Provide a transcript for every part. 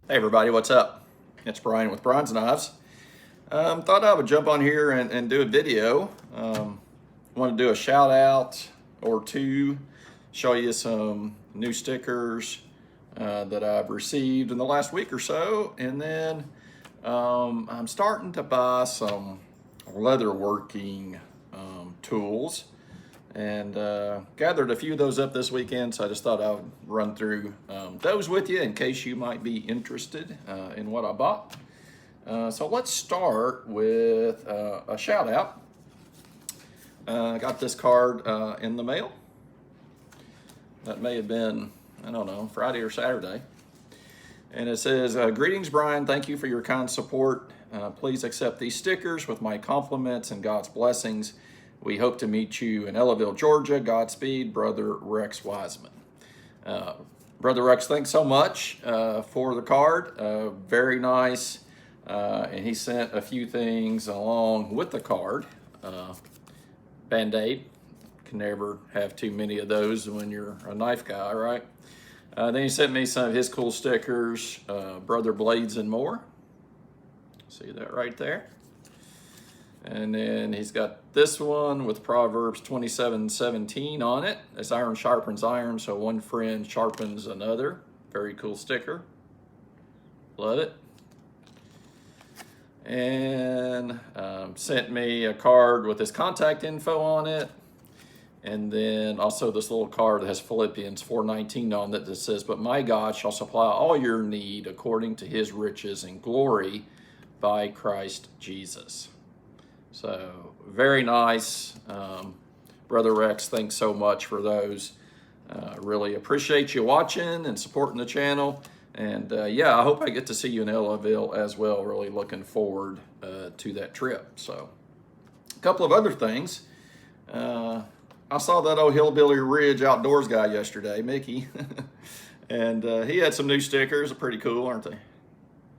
Hey everybody, what's up? It's Brian with Bronze Knives. Thought I would jump on here and do a video. Want to do a shout out or two, show you some new stickers that I've received in the last week or so, and then I'm starting to buy some leather working tools, and gathered a few of those up this weekend, so I just thought I would run through those with you in case you might be interested in what I bought. So let's start with a shout out. I got this card in the mail. That may have been, I don't know, Friday or Saturday. And it says, greetings, Brian. Thank you for your kind support. Please accept these stickers with my compliments and God's blessings. We hope to meet you in Ellaville, Georgia. Godspeed, Brother Rex Wiseman. Brother Rex, thanks so much for the card. Very nice. And he sent a few things along with the card. Band-Aid. Can never have too many of those when you're a knife guy, right? Then he sent me some of his cool stickers, Brother Blades and More. See that right there? And then he's got this one with Proverbs 27:17 on it. As iron sharpens iron, so one friend sharpens another. Very cool sticker. Love it. And sent me a card with his contact info on it. And then also this little card that has Philippians 4:19 on it that says, but my God shall supply all your need according to his riches and glory by Christ Jesus. So very nice. Brother Rex, thanks so much for those. Really appreciate you watching and supporting the channel. And yeah, I hope I get to see you in Ellaville as well. Really looking forward to that trip. So a couple of other things. I saw that old Hillbilly Ridge Outdoors guy yesterday, Mickey. And he had some new stickers. They're pretty cool, aren't they?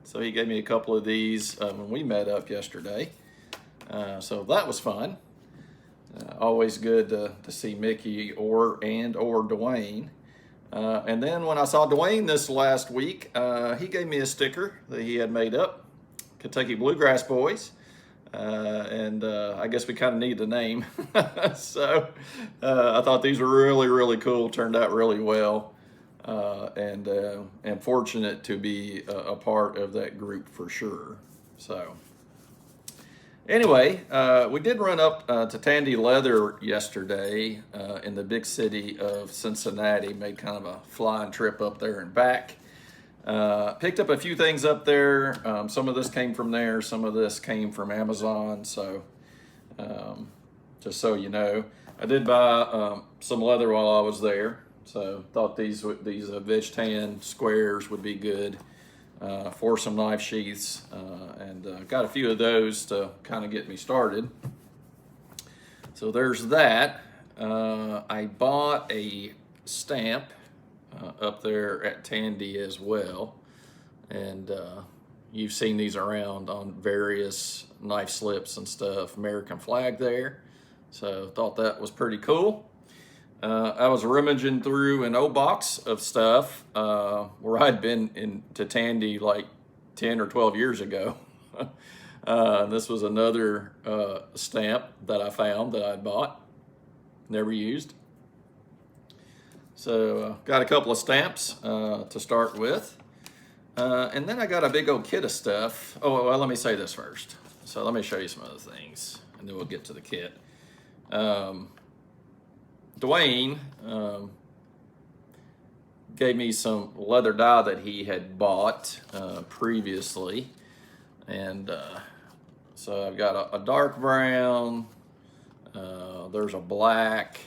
So he gave me a couple of these when we met up yesterday. So that was fun. Always good to see Mickey or Dwayne. And then when I saw Dwayne this last week, he gave me a sticker that he had made up, Kentucky Bluegrass Boys. And I guess we kind of need the name. So I thought these were really, really cool. Turned out really well. And fortunate to be a part of that group for sure. So anyway, we did run up to Tandy Leather yesterday in the big city of Cincinnati. Made kind of a flying trip up there and back. Picked up a few things up there. Some of this came from there. Some of this came from Amazon. So just so you know, I did buy some leather while I was there. So thought these Veg Tan squares would be good for some knife sheaths, and got a few of those to kind of get me started. So there's that. I bought a stamp up there at Tandy as well, and you've seen these around on various knife slips and stuff. American flag there. So thought that was pretty cool. I was rummaging through an old box of stuff where I'd been into Tandy like 10 or 12 years ago. This was another stamp that I found that I'd bought, never used. So got a couple of stamps to start with. And then I got a big old kit of stuff. Oh, well, let me say this first. So let me show you some other things, and then we'll get to the kit. Dwayne gave me some leather dye that he had bought previously. And so I've got a dark brown, there's a black,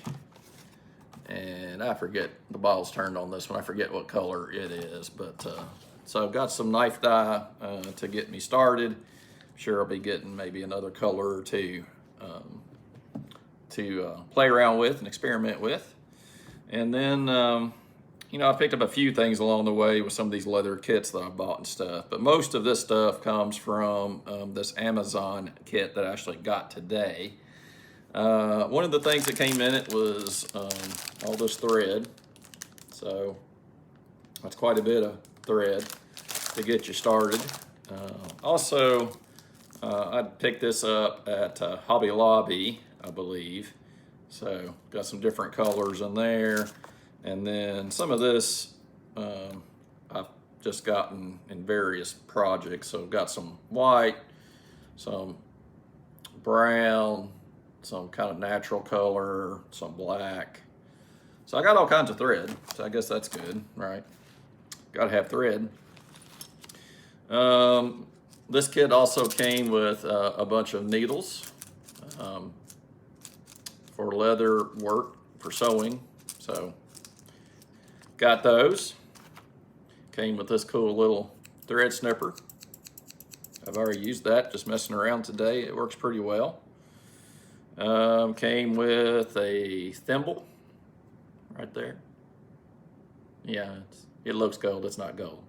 and I forget, the bottle's turned on this one, I forget what color it is. But so I've got some knife dye to get me started. I'm sure I'll be getting maybe another color or two to play around with and experiment with. And then, you know, I picked up a few things along the way with some of these leather kits that I bought and stuff. But most of this stuff comes from this Amazon kit that I actually got today. One of the things that came in it was all this thread. So that's quite a bit of thread. to get you started. Also, I picked this up at Hobby Lobby, I believe. So got some different colors in there. And then some of this I've just gotten in various projects. So I've got some white, some brown, some kind of natural color, some black. So I got all kinds of thread. So I guess that's good, right? Got to have thread. This kit also came with a bunch of needles for leather work, for sewing. So got those. Came with this cool little thread snipper. I've already used that, just messing around today. It works pretty well. Came with a thimble right there. Yeah, it looks gold, it's not gold.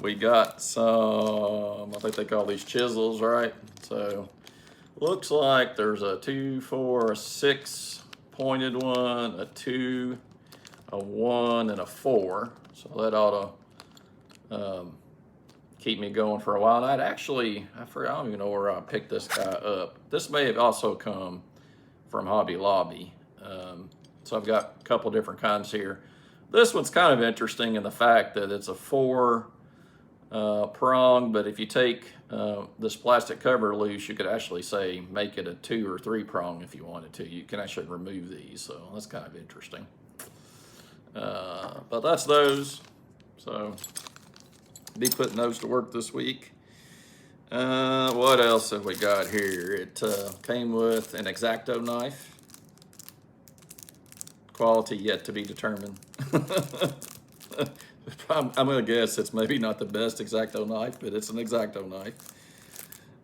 We got some, I think they call these chisels, right? So looks like there's a 2, 4, a 6 pointed one, a 2, a 1, and a 4. So that ought to keep me going for a while. And I don't even know where I picked this guy up. This may have also come from Hobby Lobby. So I've got a couple different kinds here. This one's kind of interesting in the fact that it's a 4 prong, but if you take this plastic cover loose, you could actually say make it a 2 or 3 prong if you wanted to. You can actually remove these, so that's kind of interesting. But that's those. So be putting those to work this week. What else have we got here? It came with an X-Acto knife. Quality yet to be determined. I'm going to guess it's maybe not the best X-Acto knife, but it's an X-Acto knife.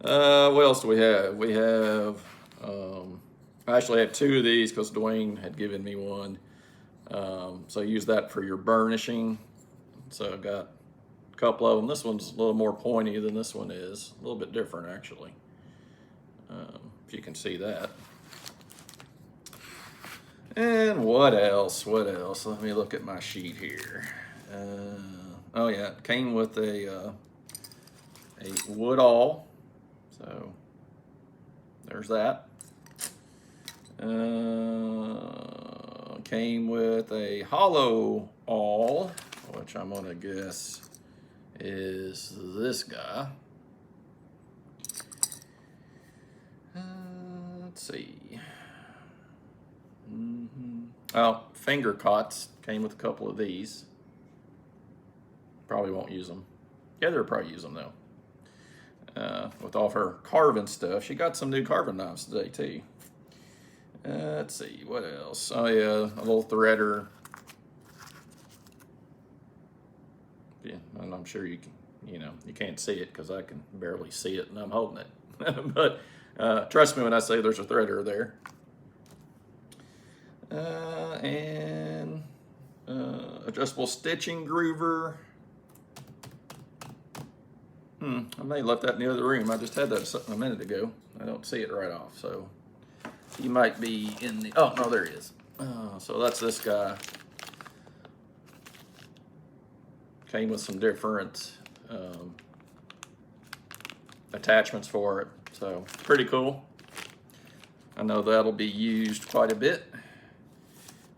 What else do we have? We have, I actually have 2 of these because Dwayne had given me one. So use that for your burnishing. So I've got a couple of them. This one's a little more pointy than this one is. A little bit different, actually. If you can see that. And what else? What else? Let me look at my sheet here. Oh yeah, it came with a wood awl. So there's that. Came with a hollow awl, which I'm gonna guess is this guy. Let's see. Oh, finger cots came with a couple of these. Probably won't use them. Yeah, they'll probably use them though. With all her carving stuff, she got some new carving knives today too. Let's see, what else? Oh yeah, a little threader. Yeah, and I'm sure you can, you can't see it because I can barely see it and I'm holding it. But trust me when I say there's a threader there. And adjustable stitching groover. I may have left that in the other room. I just had that a minute ago. I don't see it right off, so he might be in the, oh no, there he is. So that's this guy. Came with some different attachments for it, so pretty cool. I know that'll be used quite a bit.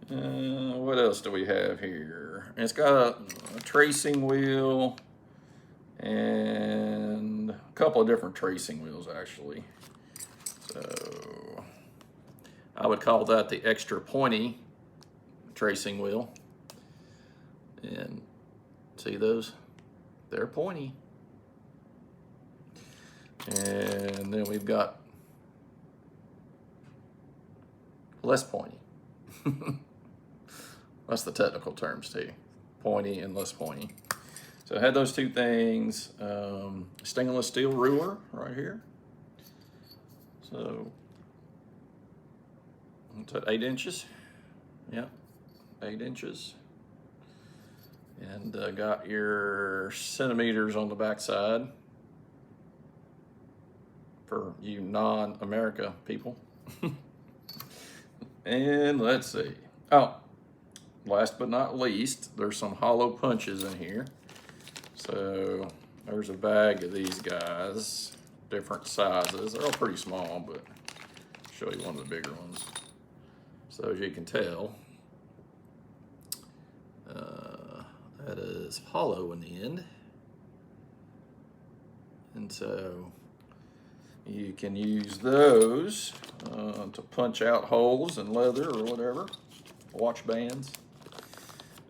What else do we have here? It's got a tracing wheel and a couple of different tracing wheels actually. So I would call that the extra pointy tracing wheel. And see those? They're pointy. And then we've got less pointy. That's the technical terms too. Pointy and less pointy. So I had those 2 things. Stainless steel ruler right here. So it's at 8 inches. Yeah, 8 inches. And got your centimeters on the back side for you non-America people. And let's see. Oh, last but not least, there's some hollow punches in here. So there's a bag of these guys, different sizes. They're all pretty small, but I'll show you one of the bigger ones. So as you can tell, that is hollow in the end. And so you can use those to punch out holes in leather or whatever, watch bands.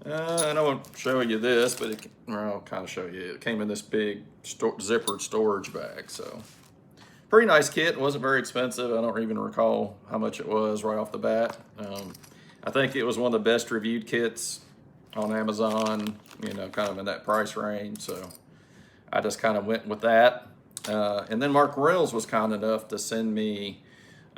And I won't show you this, but I'll kind of show you. It came in this big zippered storage bag. So pretty nice kit. It wasn't very expensive. I don't even recall how much it was right off the bat. I think it was one of the best reviewed kits on Amazon, you know, kind of in that price range. So I just kind of went with that. And then Mark Reynolds was kind enough to send me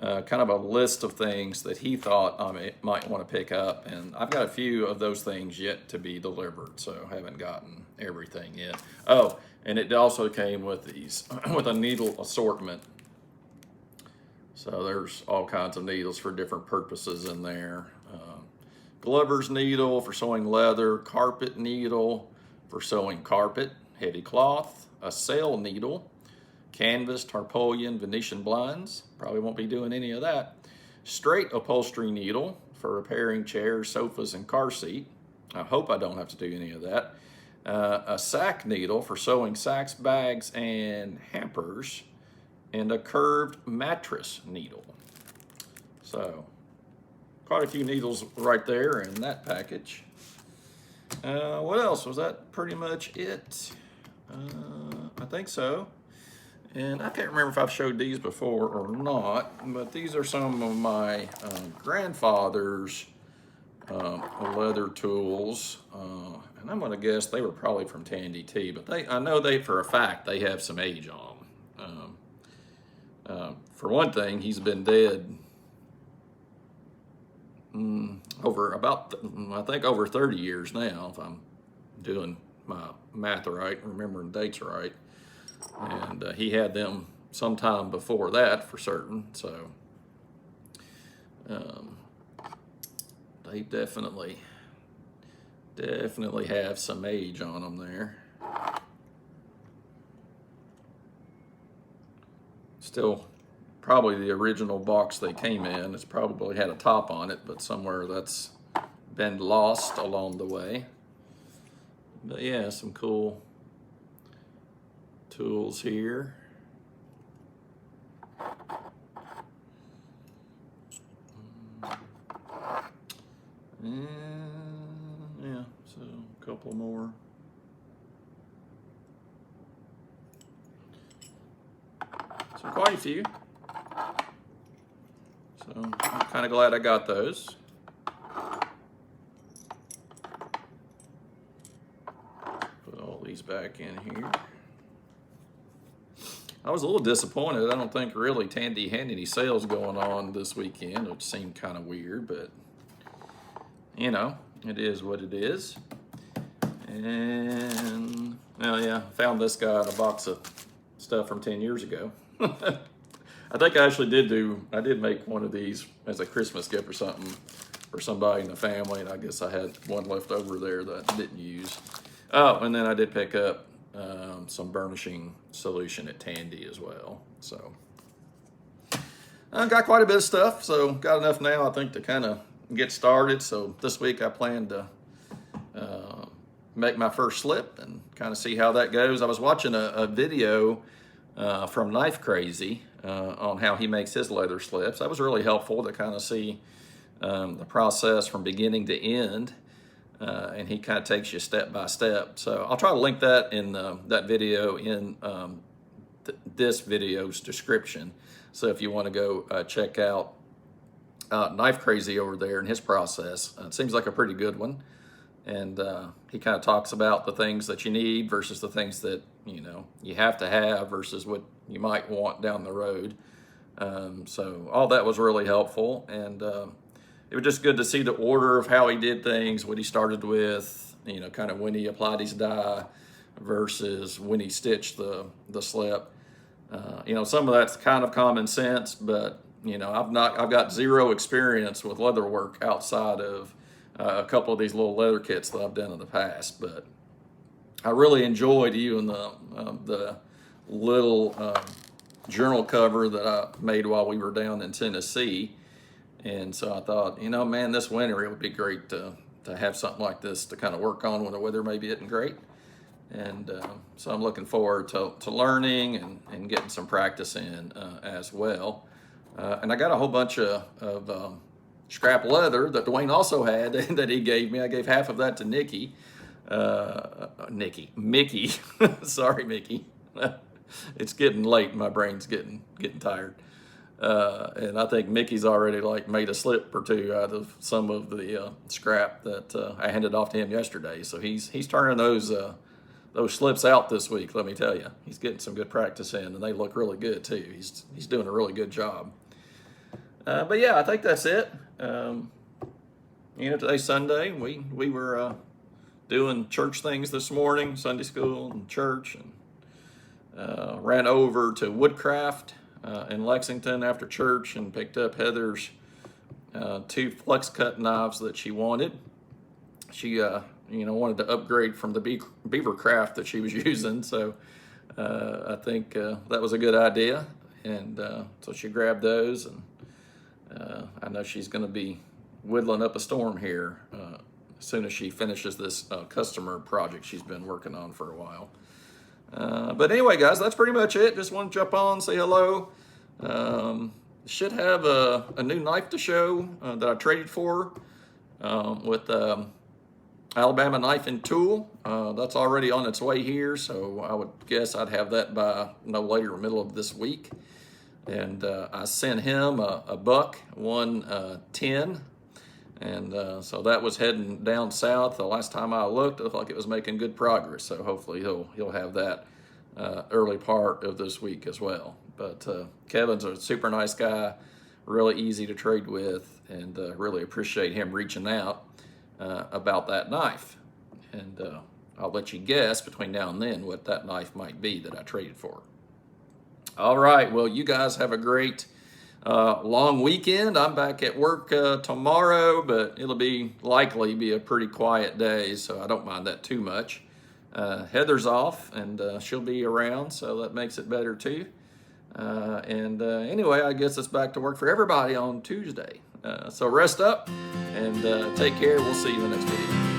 kind of a list of things that he thought I might want to pick up. And I've got a few of those things yet to be delivered, so I haven't gotten everything yet. Oh, and it also came with these, with a needle assortment. So there's all kinds of needles for different purposes in there. Glover's needle for sewing leather, carpet needle for sewing carpet, heavy cloth, a sail needle, canvas, tarpaulin, Venetian blinds. Probably won't be doing any of that. Straight upholstery needle for repairing chairs, sofas, and car seat. I hope I don't have to do any of that. A sack needle for sewing sacks, bags, and hampers. And a curved mattress needle. So quite a few needles right there in that package. What else? Was that pretty much it? I think so. And I can't remember if I've showed these before or not, but these are some of my grandfather's leather tools. And I'm gonna guess they were probably from Tandy T, but I know they, for a fact, they have some age on them. For one thing, he's been dead over about, I think over 30 years now, if I'm doing my math right, remembering dates right. And he had them sometime before that for certain, so they definitely have some age on them there. Still probably the original box they came in. It's probably had a top on it, but somewhere that's been lost along the way. But yeah, some cool tools here. And yeah, so a couple more. So quite a few. So I'm kind of glad I got those. Put all these back in here. I was a little disappointed. I don't think really Tandy had any sales going on this weekend, which seemed kind of weird, but you know, it is what it is. And well, yeah, found this guy in a box of stuff from 10 years ago. I think I actually did make one of these as a Christmas gift or something for somebody in the family, and I guess I had one left over there that I didn't use. Oh, and then I did pick up some burnishing solution at Tandy as well. So I got quite a bit of stuff, so got enough now, I think, to kind of get started. So this week I plan to make my first slip and kind of see how that goes. I was watching a video from Knife Crazy on how he makes his leather slips. That was really helpful to kind of see the process from beginning to end. And he kind of takes you step by step. So I'll try to link that in that video in this video's description. So if you want to go check out Knife Crazy over there and his process, it seems like a pretty good one. And he kind of talks about the things that you need versus the things that you have to have versus what you might want down the road. So all that was really helpful, and it was just good to see the order of how he did things, what he started with, kind of when he applied his dye versus when he stitched the slip. Some of that's kind of common sense, but I've got zero experience with leather work outside of a couple of these little leather kits that I've done in the past. But I really enjoyed even the little journal cover that I made while we were down in Tennessee. And so I thought, man, this winter it would be great to have something like this to kind of work on when the weather maybe isn't great. And so I'm looking forward to learning and getting some practice in as well. And I got a whole bunch of scrap leather that Dwayne also had that he gave me. I gave half of that to Mickey. Sorry, Mickey. It's getting late. My brain's getting tired. And I think Mickey's already made a slip or two out of some of the scrap that I handed off to him yesterday. So he's turning those slips out this week. Let me tell you, he's getting some good practice in, and they look really good too. He's doing a really good job. But yeah, I think that's it. Today's Sunday. We were doing church things this morning, Sunday school and church, and ran over to Woodcraft in Lexington after church and picked up Heather's 2 flex cut knives that she wanted. She wanted to upgrade from the beaver craft that she was using, so I think that was a good idea. And so she grabbed those, and I know she's going to be whittling up a storm here as soon as she finishes this customer project she's been working on for a while. But anyway, guys, that's pretty much it. Just want to jump on, say hello. Should have a new knife to show that I traded for with Alabama Knife and Tool. That's already on its way here, so I would guess I'd have that by no later than middle of this week. And I sent him a buck, 110, and so that was heading down south. The last time I looked, it looked like it was making good progress. So hopefully he'll have that early part of this week as well. But Kevin's a super nice guy, really easy to trade with, and really appreciate him reaching out about that knife. And I'll let you guess between now and then what that knife might be that I traded for. All right, well, you guys have a great long weekend. I'm back at work tomorrow, but it'll likely be a pretty quiet day, so I don't mind that too much. Heather's off, and she'll be around, so that makes it better too. Anyway, I guess it's back to work for everybody on Tuesday. So rest up and take care. We'll see you in the next video.